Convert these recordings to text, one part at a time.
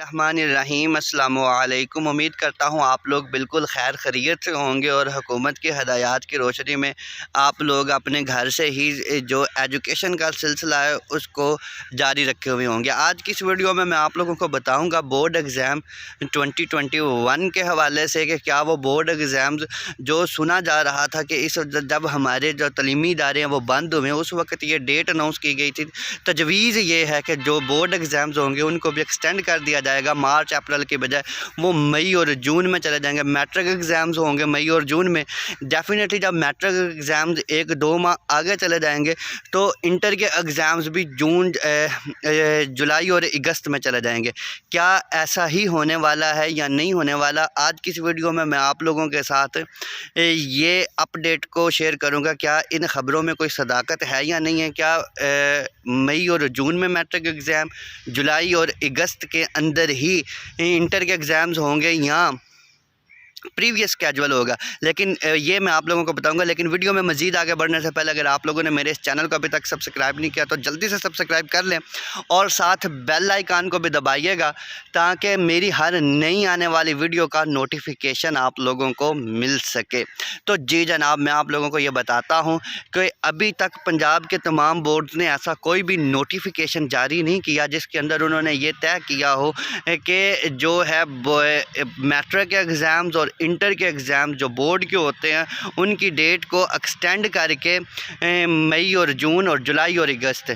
रहमानिर्रहीम अस्सलामु अलैकुम। उम्मीद करता हूँ आप लोग बिल्कुल खैर खैरियत से होंगे और हुकूमत की हदायत की रोशनी में आप लोग अपने घर से ही जो एजुकेशन का सिलसिला है उसको जारी रखे हुए होंगे। आज की इस वीडियो में मैं आप लोगों को बताऊंगा बोर्ड एग्ज़ाम 2021 के हवाले से कि क्या वो बोर्ड एग्ज़ाम्स जो सुना जा रहा था कि इस जब हमारे जो तलीमी इदारे हैं वो बंद हुए उस वक्त ये डेट अनाउंस की गई थी। तजवीज़ ये है कि जो बोर्ड एग्ज़ाम्स होंगे उनको भी एक्सटेंड कर दिया जाएगा। मार्च अप्रैल के बजाय वो मई और जून में चले जाएंगे। मैट्रिक एग्ज़ाम्स होंगे मई और जून में। डेफिनेटली जब मैट्रिक एग्ज़ाम्स 1-2 माह आगे चले जाएंगे तो इंटर के एग्ज़ाम्स भी जून जुलाई और अगस्त में चले जाएंगे। क्या ऐसा ही होने वाला है या नहीं होने वाला? आज की इस वीडियो में मैं आप लोगों के साथ ये अपडेट को शेयर करूंगा। क्या इन ख़बरों में कोई सदाकत है या नहीं है? क्या मई और जून में मैट्रिक एग्ज़ाम, जुलाई और अगस्त के अंदर ही इंटर के एग्ज़ाम्स होंगे या प्रीवियस स्केजुअल होगा? लेकिन ये मैं आप लोगों को बताऊंगा। लेकिन वीडियो में मज़ीद आगे बढ़ने से पहले अगर आप लोगों ने मेरे इस चैनल को अभी तक सब्सक्राइब नहीं किया तो जल्दी से सब्सक्राइब कर लें और साथ बेल आइकन को भी दबाइएगा ताकि मेरी हर नई आने वाली वीडियो का नोटिफिकेशन आप लोगों को मिल सके। तो जी जनाब, मैं आप लोगों को ये बताता हूँ कि अभी तक पंजाब के तमाम बोर्ड्स ने ऐसा कोई भी नोटिफिकेशन जारी नहीं किया जिसके अंदर उन्होंने ये तय किया हो कि जो है मैट्रिक के एग्ज़ाम्स और इंटर के एग्ज़ाम जो बोर्ड के होते हैं उनकी डेट को एक्सटेंड करके मई और जून और जुलाई और अगस्त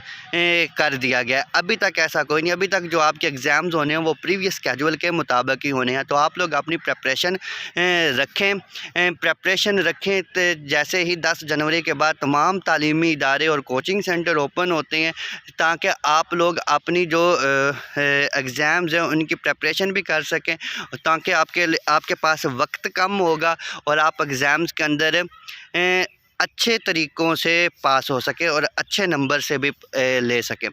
कर दिया गया। अभी तक ऐसा कोई नहीं। अभी तक जो आपके एग्ज़ाम्स होने हैं वो प्रीवियस स्केजुअल के मुताबिक ही होने हैं। तो आप लोग अपनी प्रेपरेशन रखें। तो जैसे ही 10 जनवरी के बाद तमाम तालीमी इदारे और कोचिंग सेंटर ओपन होते हैं ताकि आप लोग अपनी जो एग्ज़ाम्स हैं उनकी प्रेपरेशन भी कर सकें, ताकि आपके पास वक्त कम होगा और आप एग्ज़ाम्स के अंदर अच्छे तरीक़ों से पास हो सके और अच्छे नंबर से भी ले सकें।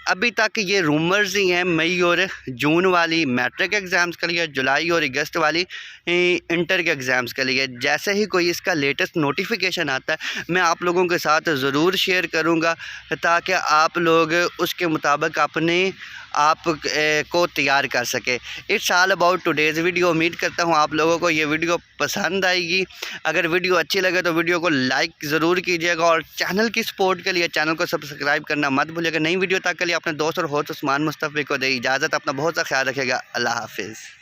अभी तक ये रूमर्स ही हैं मई और जून वाली मैट्रिक एग्ज़ाम्स के लिए, जुलाई और अगस्त वाली इंटर के एग्ज़ाम्स के लिए। जैसे ही कोई इसका लेटेस्ट नोटिफिकेशन आता है मैं आप लोगों के साथ ज़रूर शेयर करूंगा ताकि आप लोग उसके मुताबिक अपने आप को तैयार कर सके। It's all about today's video. उम्मीद करता हूँ आप लोगों को ये वीडियो पसंद आएगी। अगर वीडियो अच्छी लगे तो वीडियो को लाइक ज़रूर कीजिएगा और चैनल की सपोर्ट के लिए चैनल को सब्सक्राइब करना मत भूलिएगा। नई वीडियो तक के लिए अपने दोस्त और होस्ट उस्मान मुस्तफ़ी को दे इजाज़त। अपना बहुत सा ख्याल रखिएगा। अल्लाह हाफिज़।